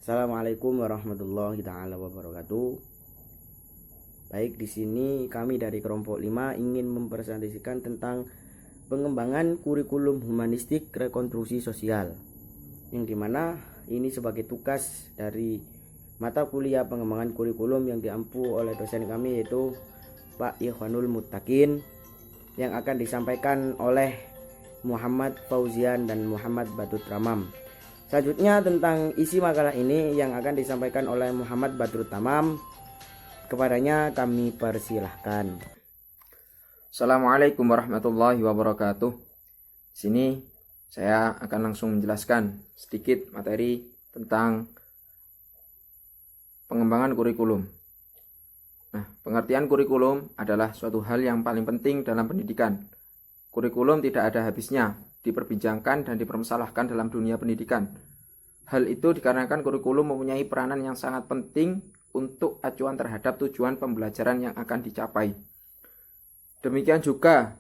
Assalamualaikum warahmatullahi taala wabarakatuh. Baik, di sini kami dari kelompok 5 ingin mempresentasikan tentang pengembangan kurikulum humanistik rekonstruksi sosial, yang dimana ini sebagai tugas dari mata kuliah pengembangan kurikulum yang diampu oleh dosen kami, yaitu Pak Ikhwanul Muttaqin, yang akan disampaikan oleh Muhammad Fauzian dan Muhammad Badut Ramam. Selanjutnya tentang isi makalah ini yang akan disampaikan oleh Muhammad Badrut Tamam. Kepadanya kami persilahkan. Assalamualaikum warahmatullahi wabarakatuh. Sini saya akan langsung menjelaskan sedikit materi tentang pengembangan kurikulum. Pengertian kurikulum adalah suatu hal yang paling penting dalam pendidikan. Kurikulum tidak ada habisnya, diperbincangkan dan dipermasalahkan dalam dunia pendidikan. Hal itu dikarenakan kurikulum mempunyai peranan yang sangat penting untuk acuan terhadap tujuan pembelajaran yang akan dicapai. Demikian juga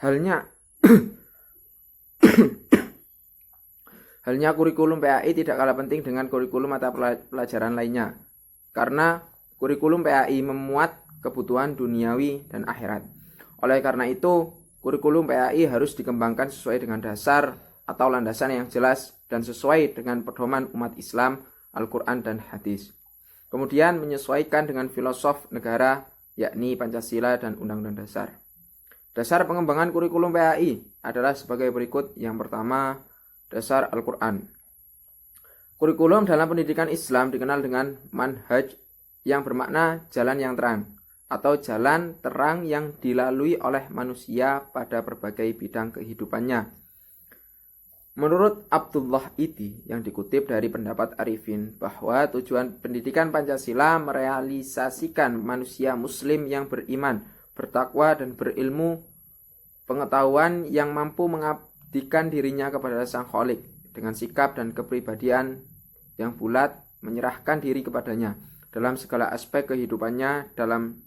halnya kurikulum PAI tidak kalah penting dengan kurikulum mata pelajaran lainnya, karena kurikulum PAI memuat kebutuhan duniawi dan akhirat. Oleh karena itu, kurikulum PAI harus dikembangkan sesuai dengan dasar atau landasan yang jelas dan sesuai dengan pedoman umat Islam, Al-Quran, dan hadis. Kemudian menyesuaikan dengan filosof negara, yakni Pancasila dan Undang-Undang Dasar. Dasar pengembangan kurikulum PAI adalah sebagai berikut. Yang pertama, dasar Al-Quran. Kurikulum dalam pendidikan Islam dikenal dengan manhaj, yang bermakna jalan yang terang, atau jalan terang yang dilalui oleh manusia pada berbagai bidang kehidupannya. Menurut Abdullah Iti yang dikutip dari pendapat Arifin, bahwa tujuan pendidikan Pancasila merealisasikan manusia muslim yang beriman, bertakwa, dan berilmu pengetahuan yang mampu mengabdikan dirinya kepada Sang Khalik dengan sikap dan kepribadian yang bulat, menyerahkan diri kepadanya dalam segala aspek kehidupannya dalam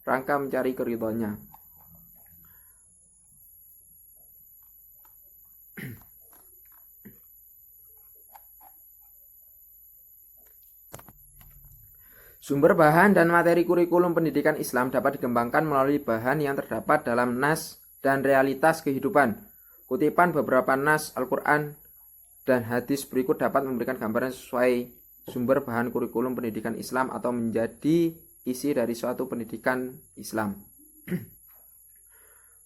rangka mencari keridhoannya. Sumber bahan dan materi kurikulum pendidikan Islam dapat dikembangkan melalui bahan yang terdapat dalam nas dan realitas kehidupan. Kutipan beberapa nas Al-Quran dan hadis berikut dapat memberikan gambaran sesuai sumber bahan kurikulum pendidikan Islam atau menjadi isi dari suatu pendidikan Islam.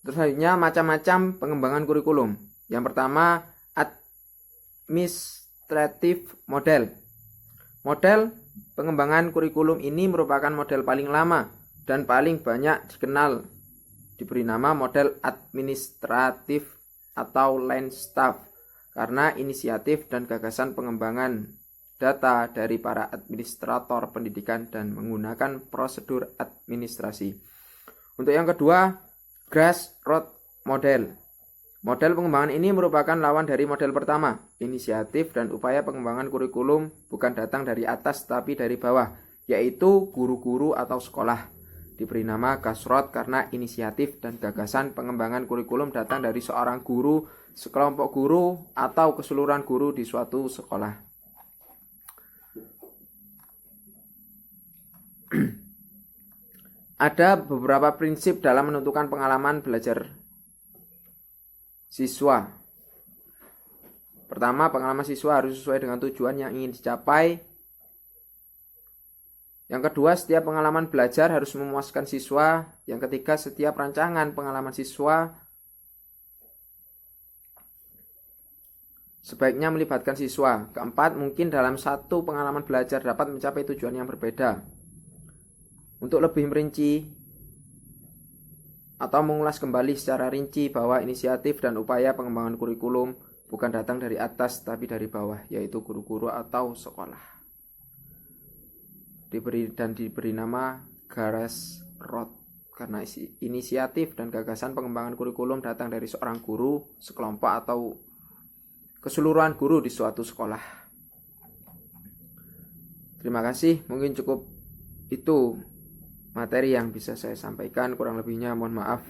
Terus selanjutnya macam-macam pengembangan kurikulum. Yang pertama, administratif model. Model pengembangan kurikulum ini merupakan model paling lama dan paling banyak dikenal, diberi nama model administratif atau line staff, karena inisiatif dan gagasan pengembangan data dari para administrator pendidikan dan menggunakan prosedur administrasi. Untuk yang kedua, grassroots model. Model pengembangan ini merupakan lawan dari model pertama. Inisiatif dan upaya pengembangan kurikulum bukan datang dari atas tapi dari bawah, yaitu guru-guru atau sekolah. Diberi nama grassroots karena inisiatif dan gagasan pengembangan kurikulum datang dari seorang guru, sekelompok guru, atau keseluruhan guru di suatu sekolah. Ada beberapa prinsip dalam menentukan pengalaman belajar siswa. Pertama, pengalaman siswa harus sesuai dengan tujuan yang ingin dicapai. Yang kedua, setiap pengalaman belajar harus memuaskan siswa. Yang ketiga, setiap rancangan pengalaman siswa sebaiknya melibatkan siswa. Keempat, mungkin dalam satu pengalaman belajar dapat mencapai tujuan yang berbeda. Untuk lebih merinci atau mengulas kembali secara rinci bahwa inisiatif dan upaya pengembangan kurikulum bukan datang dari atas tapi dari bawah, yaitu guru-guru atau sekolah. Diberi nama grassroots karena inisiatif dan gagasan pengembangan kurikulum datang dari seorang guru, sekelompok, atau keseluruhan guru di suatu sekolah. Terima kasih, mungkin cukup itu materi yang bisa saya sampaikan, kurang lebihnya mohon maaf.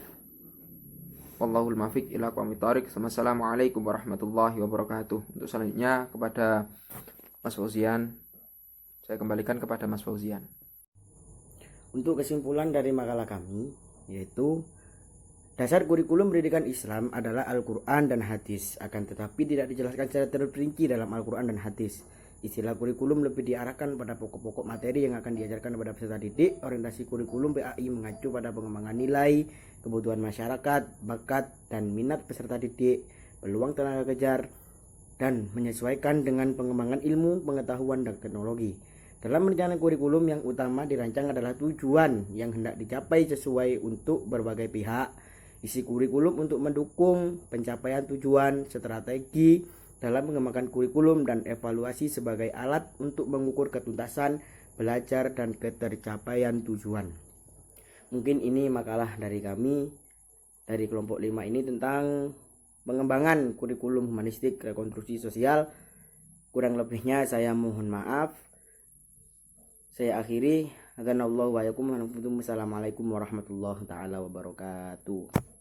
Wallahul muwaffiq ila aqwamit thoriq. Wassalamualaikum warahmatullahi wabarakatuh. Untuk selanjutnya kepada Mas Fauzian Saya kembalikan kepada Mas Fauzian. Untuk kesimpulan dari makalah kami, yaitu dasar kurikulum pendidikan Islam adalah Al-Quran dan hadis, akan tetapi tidak dijelaskan secara terperinci dalam Al-Quran dan hadis. Istilah kurikulum lebih diarahkan pada pokok-pokok materi yang akan diajarkan kepada peserta didik. Orientasi kurikulum PAI mengacu pada pengembangan nilai, kebutuhan masyarakat, bakat dan minat peserta didik, peluang tenaga kerja, dan menyesuaikan dengan pengembangan ilmu, pengetahuan, dan teknologi. Dalam rencana kurikulum yang utama dirancang adalah tujuan yang hendak dicapai sesuai untuk berbagai pihak. Isi kurikulum untuk mendukung pencapaian tujuan, strategi dalam mengembangkan kurikulum, dan evaluasi sebagai alat untuk mengukur ketuntasan belajar dan ketercapaian tujuan. Mungkin ini makalah dari kami dari kelompok 5 ini tentang pengembangan kurikulum humanistik rekonstruksi sosial. Kurang lebihnya saya mohon maaf. Saya akhiri. Assalamualaikum warahmatullahi wabarakatuh.